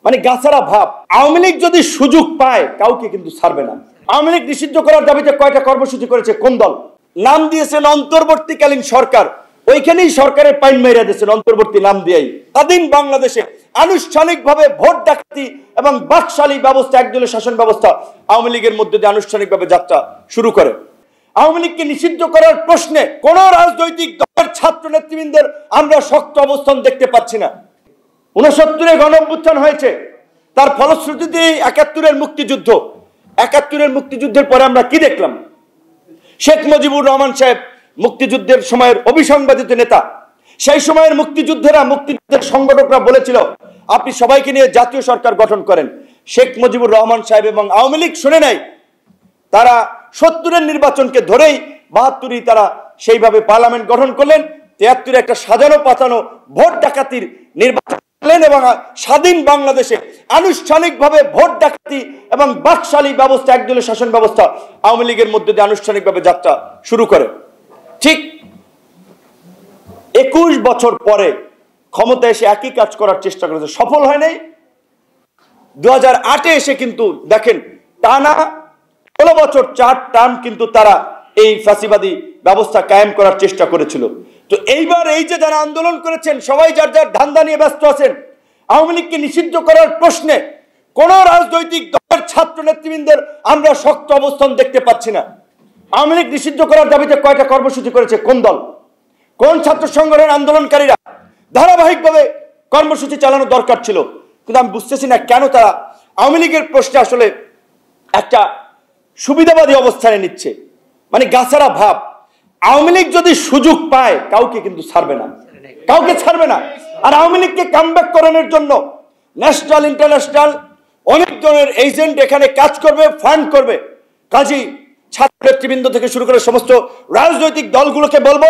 মানে গাছারা ভাব। আওয়ামী লীগ যদি সুযোগ পায় কাউকে কিন্তু ছাড়বে না। আওয়ামী লীগ নিষিদ্ধ করার দাবিতে কয়টা কর্মসূচি করেছে কোন দল? নাম দিয়েছেন অন্তর্বর্তীকালীন সরকার, ওইখানেই সরকারের পাইন মেরে দিয়েছেন অন্তর্বর্তী নাম দিয়েই। স্বাধীন বাংলাদেশে আনুষ্ঠানিকভাবে ভোট ডাকাতি এবং বাকশালী ব্যবস্থা, একদলীয় শাসন ব্যবস্থা আওয়ামী লীগের মধ্যে দিয়ে আনুষ্ঠানিকভাবে যাত্রা শুরু করে। আওয়ামী লীগকে নিষিদ্ধ করার প্রশ্নে কোন রাজনৈতিক দলের ছাত্র নেতৃবৃন্দের আমরা শক্ত অবস্থান দেখতে পাচ্ছি না। 69-এ গণঅভ্যুত্থান হয়েছে, তার ফলশ্রুতিতে 71-এর মুক্তিযুদ্ধ। 71-এর মুক্তিযুদ্ধের পরে আমরা কি দেখলাম? শেখ মুজিবুর রহমান সাহেব মুক্তিযুদ্ধের সময়ের অবিসংবাদিত নেতা। সেই সময়ের মুক্তিযুদ্ধের সংগঠকরা বলেছিল আপনি সবাইকে নিয়ে জাতীয় সরকার গঠন করেন। শেখ মুজিবুর রহমান সাহেব এবং আওয়ামী লীগ শুনে নাই, তারা 70-এর নির্বাচনকে ধরেই 72-ই তারা সেইভাবে পার্লামেন্ট গঠন করলেন। 73-এ একটা সাজানো পাতানো ভোট ডাকাতির নির্বাচন এবং স্বাধীন বাংলাদেশে আনুষ্ঠানিকভাবে ভোট ডাকাতি এবং বাকশালী ব্যবস্থা, একদলীয় শাসন ব্যবস্থা আওয়ামী লীগের মধ্যে দিয়ে আনুষ্ঠানিকভাবে যাত্রা শুরু করে। ঠিক 21 বছর পরে ক্ষমতা এসে একই কাজ করার চেষ্টা করেছে, সফল হয় নাই। 2008-এ এসে কিন্তু দেখেন টানা 16 বছর 4 টার্ম কিন্তু তারা এই ফ্যাসিবাদী ব্যবস্থা কায়েম করার চেষ্টা করেছিল। তো এইবার এই যে যারা আন্দোলন করেছেন সবাই যার যার ধান্দা নিয়ে ব্যস্ত আছেন। আওয়ামী লীগকে নিষিদ্ধ করার প্রশ্নে কোন রাজনৈতিক দলের ছাত্র নেতৃবৃন্দের আমরা শক্ত অবস্থান দেখতে পাচ্ছি না। আওয়ামী লীগ নিষিদ্ধ করার দাবিতে কয়টা কর্মসূচি করেছে কোন দল? কোন ছাত্র সংগঠনের আন্দোলনকারীরা? ধারাবাহিকভাবে কর্মসূচি চালানো দরকার ছিল, কিন্তু আমি বুঝতেছি না কেন তারা আওয়ামী লীগের প্রশ্নে আসলে একটা সুবিধাবাদী অবস্থানে নিচ্ছে। মানে গাছারা ভাব। আওয়ামী লীগ যদি সুযোগ পায় কাউকে কিন্তু ছাড়বে না, কাউকে ছাড়বে না। আর আওয়ামী লীগকে কামব্যাক করানোর জন্য ন্যাশনাল ইন্টারন্যাশনাল অনেক ধরনের এজেন্ট এখানে কাজ করবে, ফান্ড করবে। কাজেই ছাত্র নেতৃবৃন্দ থেকে শুরু করে সমস্ত রাজনৈতিক দলগুলোকে বলবো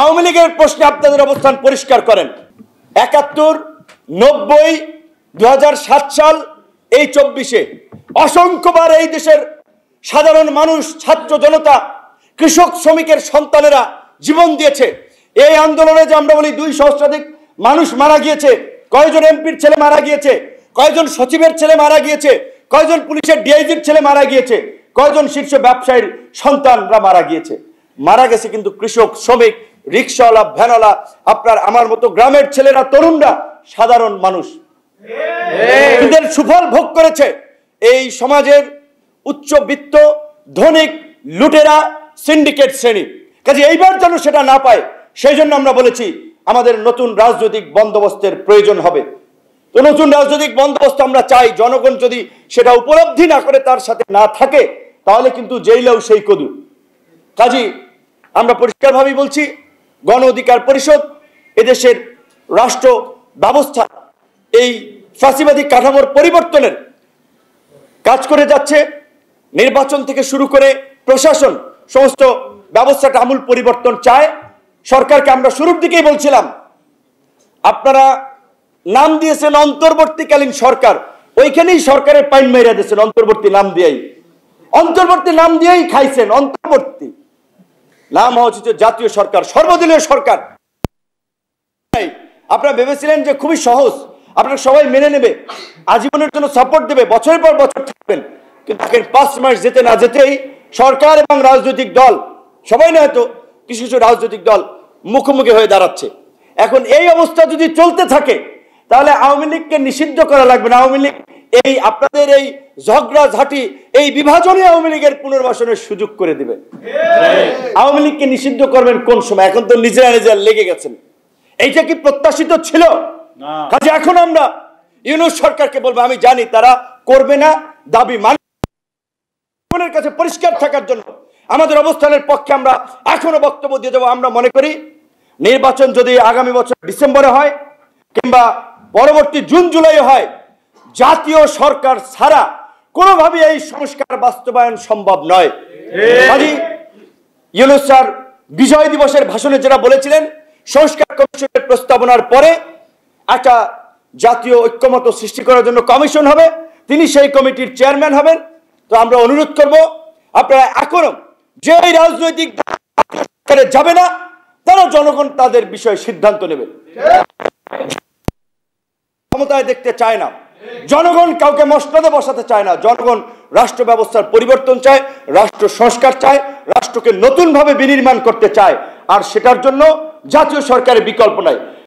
আওয়ামী লীগের প্রশ্নে আপনাদের অবস্থান পরিষ্কার করেন। 71, 90, 2007 সাল, এই 24-এ অসংখ্যবার এই দেশের সাধারণ মানুষ, ছাত্র জনতা, কৃষক শ্রমিকের সন্তানেরা জীবন দিয়েছে। এই আন্দোলনে যে আমরা বলি 2 সহস্রাধিক মানুষ মারা গিয়েছে, কয়জন এমপির ছেলে মারা গিয়েছে, কয়জন সচিবের ছেলে মারা গিয়েছে, কয়জন পুলিশের ডিআইজির ছেলে মারা গিয়েছে, কয়জন শীর্ষ ব্যবসায়ীর সন্তানরা মারা গিয়েছে। মারা গেছে কিন্তু কৃষক, শ্রমিক, রিক্সাওয়ালা, ভ্যানওয়ালা, আপনার আমার মতো গ্রামের ছেলেরা, তরুণরা, সাধারণ মানুষ এদের সুফল ভোগ করেছে এই সমাজের উচ্চবিত্ত, ধনিক, লুটেরা, সিন্ডিকেট শ্রেণী। কাজে এইবার যেন সেটা না পায়, সেই জন্য আমরা বলেছি আমাদের নতুন রাজনৈতিক বন্দোবস্তের প্রয়োজন হবে। তো নতুন রাজনৈতিক বন্দোবস্ত আমরা চাই। জনগণ যদি সেটা উপলব্ধি না করে, তার সাথে না থাকে, তাহলে কিন্তু জেইলেও সেই কদু। কাজেই আমরা পরিষ্কারভাবেই বলছি, গণ অধিকার পরিষদ এদেশের রাষ্ট্র ব্যবস্থা এই ফ্যাসিবাদী কাঠামোর পরিবর্তনের কাজ করে যাচ্ছে। নির্বাচন থেকে শুরু করে প্রশাসন, সমস্ত ব্যবস্থাটা আমূল পরিবর্তন চায়। সরকারকে আমরা শুরুর দিকেই বলছিলাম, আপনারা নাম দিয়েছেন অন্তর্বর্তীকালীন সরকার, ওইখানেই সরকারের পাইন মেরে দিয়েছেন অন্তর্বর্তী নাম দিয়েই। অন্তর্বর্তী নাম দিয়েই খাইছেন। অন্তর্বর্তী নাম হওয়া উচিত জাতীয় সরকার, সর্বদলীয় সরকার। আপনারা ভেবেছিলেন যে খুবই সহজ, আপনারা সবাই মেনে নেবে, আজীবনের জন্য সাপোর্ট দেবে, বছরের পর বছর থাকবেন। কিন্তু 5 মাস যেতে না যেতেই সরকার এবং রাজনৈতিক দল, সবাই না হয়তো কিছু কিছু রাজনৈতিক দল মুখোমুখি হয়ে দাঁড়াচ্ছে। এখন এই অবস্থা যদি চলতে থাকে, তাহলে আওয়ামী লীগকে নিষিদ্ধ করা লাগবে না। আওয়ামী লীগ এই আপনাদের এই ঝগড়াঝাটি, এই বিভাজনে আওয়ামী লীগের পুনর্বাসনের সুযোগ করে দিবে। আওয়ামী লীগকে নিষিদ্ধ করবেন কোন সময়? এখন তো নিজেরা নিজেরা লেগে গেছেন। এইটা কি প্রত্যাশিত ছিল? কাজে এখন আমরা ইউনূস সরকারকে বলবো, আমি জানি তারা করবে না, দাবি মানুষের কাছে পরিষ্কার থাকার জন্য আমাদের অবস্থানের পক্ষে আমরা এখনো বক্তব্য দিয়ে দেবো। আমরা মনে করি নির্বাচন যদি আগামী বছর ডিসেম্বরে হয় কিংবা পরবর্তী জুন জুলাই হয়, জাতীয় সরকার ছাড়া কোনোভাবে এই সংস্কার বাস্তবায়ন সম্ভব নয়। ইউনূস স্যার বিজয় দিবসের ভাষণে যেটা বলেছিলেন, সংস্কার কমিশনের প্রস্তাবনার পরে একটা জাতীয় ঐক্যমত্য সৃষ্টি করার জন্য কমিশন হবে, তিনি সেই কমিটির চেয়ারম্যান হবেন। তো আমরা অনুরোধ করব, আপনারা এখনো যে রাজনৈতিক দলে যাবে না, তারা জনগণ তাদের বিষয়ে সিদ্ধান্ত নেবে। ক্ষমতায় দেখতে চায় না। জনগণ কাউকে মসনদে বসাতে চায় না, জনগণ রাষ্ট্র ব্যবস্থার পরিবর্তন চায়, রাষ্ট্র সংস্কার চায়, রাষ্ট্রকে নতুনভাবে বিনির্মাণ করতে চায়। আর সেটার জন্য জাতীয় সরকারের বিকল্প নাই।